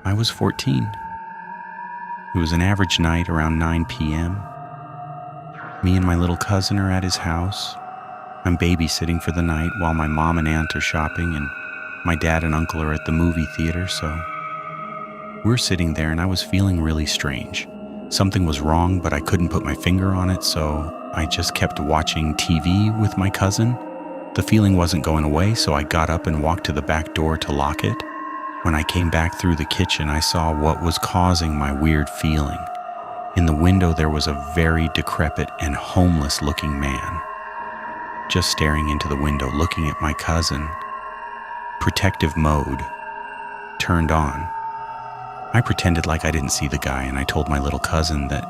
I was 14. It was an average night around 9 p.m. Me and my little cousin are at his house. I'm babysitting for the night while my mom and aunt are shopping and my dad and uncle are at the movie theater, so we're sitting there and I was feeling really strange. Something was wrong, but I couldn't put my finger on it, so I just kept watching TV with my cousin. The feeling wasn't going away, so I got up and walked to the back door to lock it. When I came back through the kitchen, I saw what was causing my weird feeling. In the window, there was a very decrepit and homeless-looking man, just staring into the window, looking at my cousin. Protective mode turned on. I pretended like I didn't see the guy, and I told my little cousin that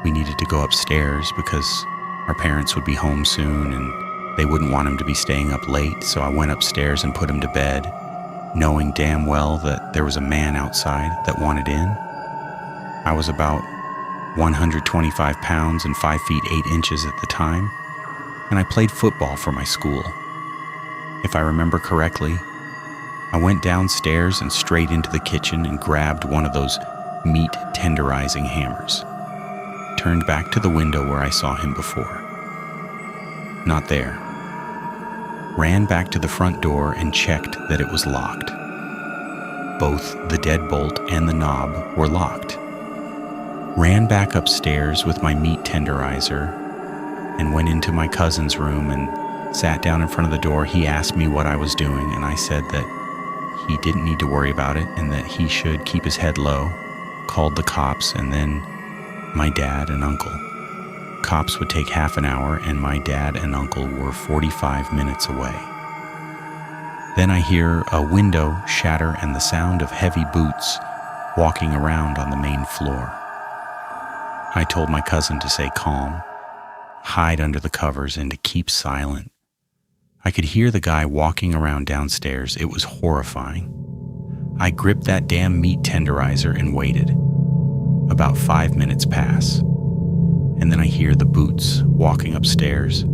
we needed to go upstairs because our parents would be home soon and they wouldn't want him to be staying up late, so I went upstairs and put him to bed, knowing damn well that there was a man outside that wanted in. I was about 125 pounds and 5 feet 8 inches at the time, and I played football for my school. If I remember correctly, I went downstairs and straight into the kitchen and grabbed one of those meat tenderizing hammers. Turned back to the window where I saw him before. Not there. Ran back to the front door and checked that it was locked. Both the deadbolt and the knob were locked. Ran back upstairs with my meat tenderizer and went into my cousin's room and sat down in front of the door. He asked me what I was doing, and I said that he didn't need to worry about it and that he should keep his head low. Called the cops and then my dad and uncle. Cops would take half an hour and my dad and uncle were 45 minutes away. Then I hear a window shatter and the sound of heavy boots walking around on the main floor. I told my cousin to stay calm, hide under the covers, and to keep silent. I could hear the guy walking around downstairs. It was horrifying. I gripped that damn meat tenderizer and waited. About 5 minutes pass, and then I hear the boots walking upstairs.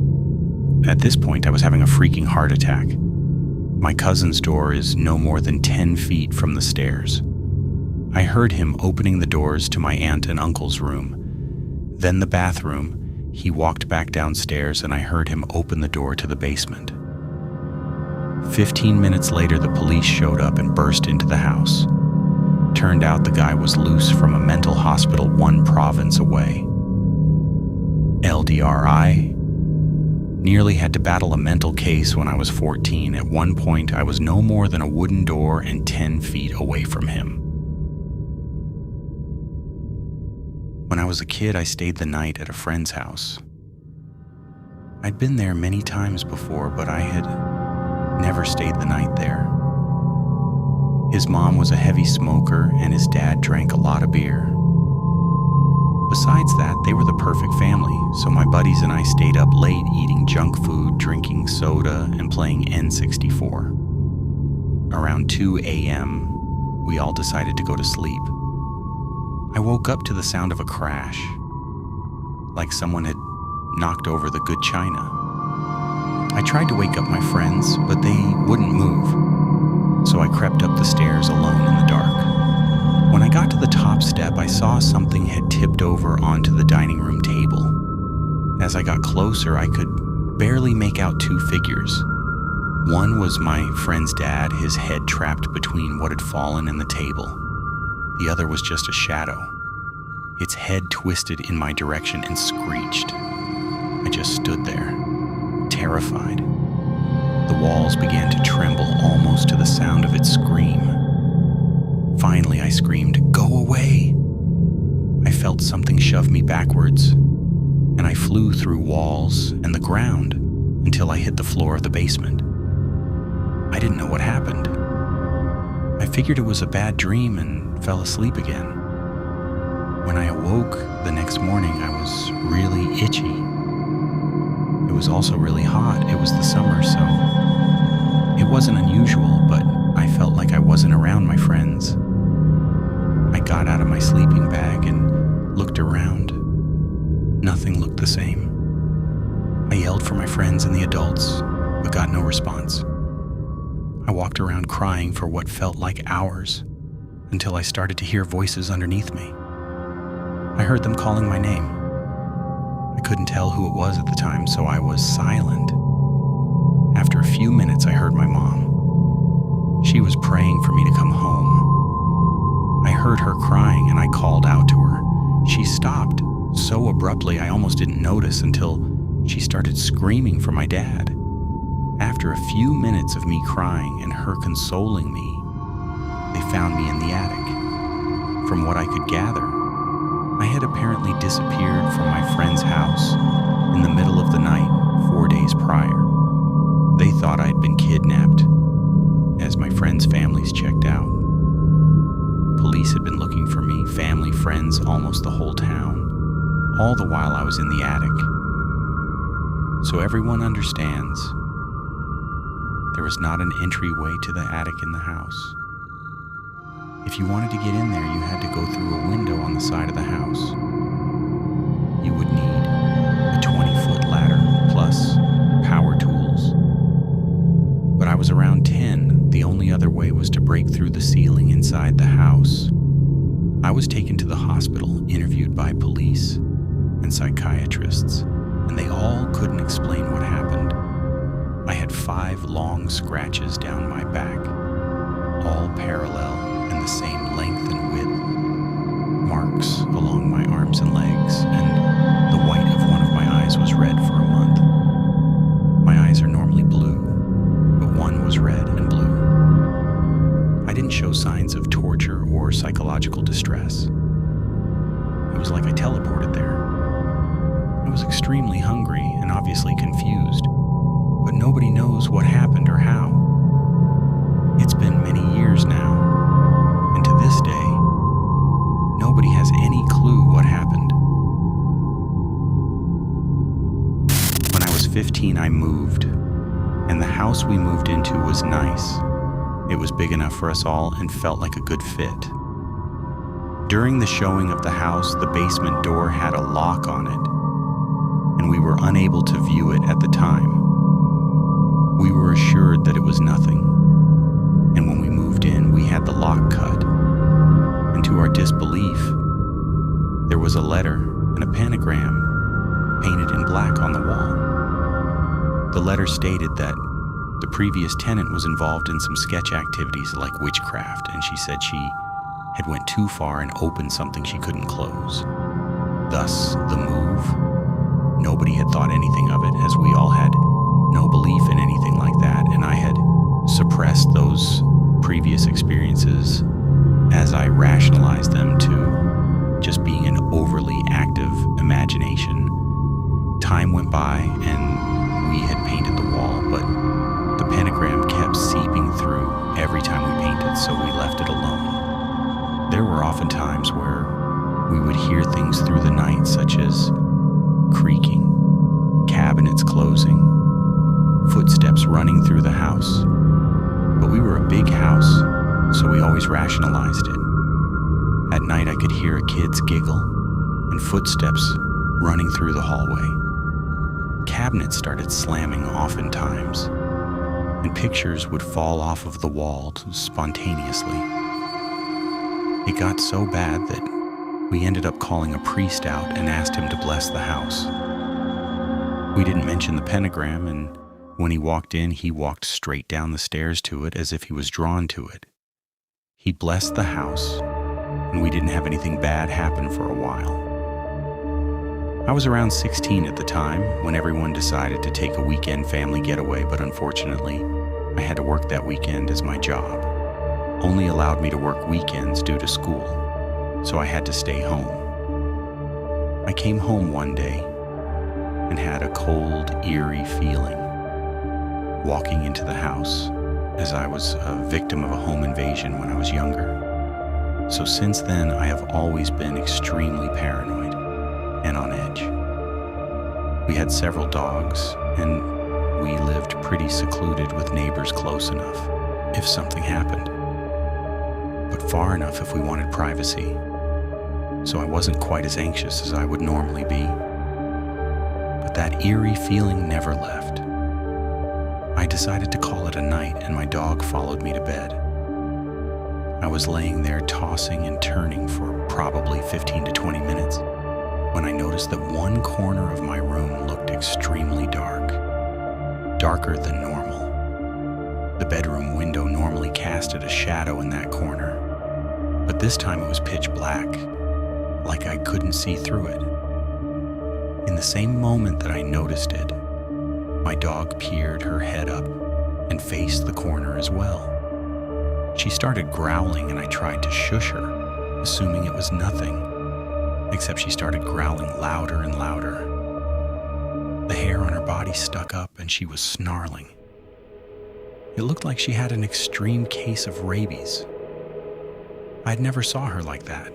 At this point, I was having a freaking heart attack. My cousin's door is no more than 10 feet from the stairs. I heard him opening the doors to my aunt and uncle's room, then the bathroom. He walked back downstairs and I heard him open the door to the basement. 15 minutes later, the police showed up and burst into the house. Turned out the guy was loose from a mental hospital 1 province away. LDRI. Nearly had to battle a mental case when I was 14. At one point, I was no more than a wooden door and 10 feet away from him. When I was a kid, I stayed the night at a friend's house. I'd been there many times before, but I had never stayed the night there. His mom was a heavy smoker and his dad drank a lot of beer. Besides that, they were the perfect family, so my buddies and I stayed up late eating junk food, drinking soda, and playing N64. Around 2 a.m., we all decided to go to sleep. I woke up to the sound of a crash, like someone had knocked over the good china. I tried to wake up my friends, but they wouldn't move, so I crept up the stairs alone in the dark. When I got to the top step, I saw something had tipped over onto the dining room table. As I got closer, I could barely make out 2 figures. One was my friend's dad, his head trapped between what had fallen and the table. The other was just a shadow. Its head twisted in my direction and screeched. I just stood there, terrified. The walls began to tremble almost to the sound of its scream. Finally, I screamed, "Go away!" I felt something shove me backwards, and I flew through walls and the ground until I hit the floor of the basement. I didn't know what happened. I figured it was a bad dream and fell asleep again. When I awoke the next morning, I was really itchy. It was also really hot. It was the summer, so it wasn't unusual, but I felt like I wasn't around my friends. I got out of my sleeping bag and looked around. Nothing looked the same. I yelled for my friends and the adults, but got no response. I walked around crying for what felt like hours. until I started to hear voices underneath me. I heard them calling my name. I couldn't tell who it was at the time, so I was silent. After a few minutes, I heard my mom. She was praying for me to come home. I heard her crying and I called out to her. She stopped so abruptly I almost didn't notice until she started screaming for my dad. After a few minutes of me crying and her consoling me, they found me in the attic. From what I could gather, I had apparently disappeared from my friend's house in the middle of the night 4 days prior. They thought I'd been kidnapped, as my friends' families checked out. Police had been looking for me, family, friends, almost the whole town, all the while I was in the attic. So everyone understands, there was not an entryway to the attic in the house. If you wanted to get in there, you had to go through a window on the side of the house. You would need a 20-foot ladder plus power tools. But I was around 10. The only other way was to break through the ceiling inside the house. I was taken to the hospital, interviewed by police and psychiatrists, and they all couldn't explain what happened. I had 5 long scratches down my back, all parallel and the same length and width, marks along my arms and legs, and the white of one of my eyes was red for a month. My eyes are normally blue, but one was red and blue. I didn't show signs of torture or psychological distress. It was like I teleported there. I was extremely hungry and obviously confused, but nobody knows what happened or how. It's been many years now, and to this day, nobody has any clue what happened. When I was 15, I moved, and the house we moved into was nice. It was big enough for us all and felt like a good fit. During the showing of the house, the basement door had a lock on it, and we were unable to view it at the time. We were assured that it was nothing, and when we moved in, we had the lock cut. And to our disbelief, there was a letter and a pentagram painted in black on the wall. The letter stated that the previous tenant was involved in some sketch activities like witchcraft, and she said she had went too far and opened something she couldn't close. Thus, the move. Nobody had thought anything of it, as we all had no belief in anything like that, and I had suppressed those previous experiences as I rationalized them to just being an overly active imagination. Time went by and we had painted the wall, but the pentagram kept seeping through every time we painted, so we left it alone. There were often times where we would hear things through the night, such as creaking, cabinets closing, footsteps running through the house. But we were a big house, so we always rationalized it. At night I could hear a kid's giggle and footsteps running through the hallway. Cabinets started slamming oftentimes, and pictures would fall off of the wall spontaneously. It got so bad that we ended up calling a priest out and asked him to bless the house. We didn't mention the pentagram, and when he walked in, he walked straight down the stairs to it as if he was drawn to it. He blessed the house, and we didn't have anything bad happen for a while. I was around 16 at the time when everyone decided to take a weekend family getaway, but unfortunately, I had to work that weekend as my job only allowed me to work weekends due to school, so I had to stay home. I came home one day and had a cold, eerie feeling walking into the house, as I was a victim of a home invasion when I was younger. So since then, I have always been extremely paranoid and on edge. We had several dogs, and we lived pretty secluded with neighbors close enough if something happened, but far enough if we wanted privacy, so I wasn't quite as anxious as I would normally be. But that eerie feeling never left. I decided to call it a night, and my dog followed me to bed. I was laying there tossing and turning for probably 15 to 20 minutes when I noticed that one corner of my room looked extremely dark, darker than normal. The bedroom window normally casted a shadow in that corner, but this time it was pitch black, like I couldn't see through it. In the same moment that I noticed it, my dog peered her head up and faced the corner as well. She started growling and I tried to shush her, assuming it was nothing, except she started growling louder and louder. The hair on her body stuck up and she was snarling. It looked like she had an extreme case of rabies. I'd never saw her like that.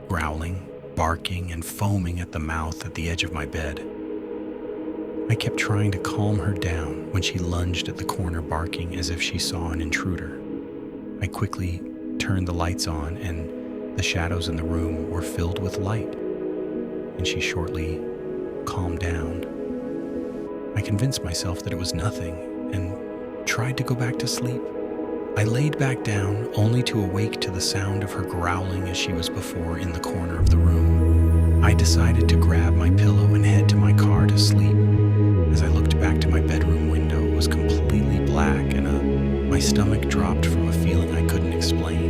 Growling, barking, and foaming at the mouth at the edge of my bed. I kept trying to calm her down when she lunged at the corner barking as if she saw an intruder. I quickly turned the lights on and the shadows in the room were filled with light, and she shortly calmed down. I convinced myself that it was nothing and tried to go back to sleep. I laid back down only to awake to the sound of her growling as she was before in the corner of the room. I decided to grab my pillow and head to my car to sleep. As I looked back to my bedroom window, it was completely black and my stomach dropped from a feeling I couldn't explain.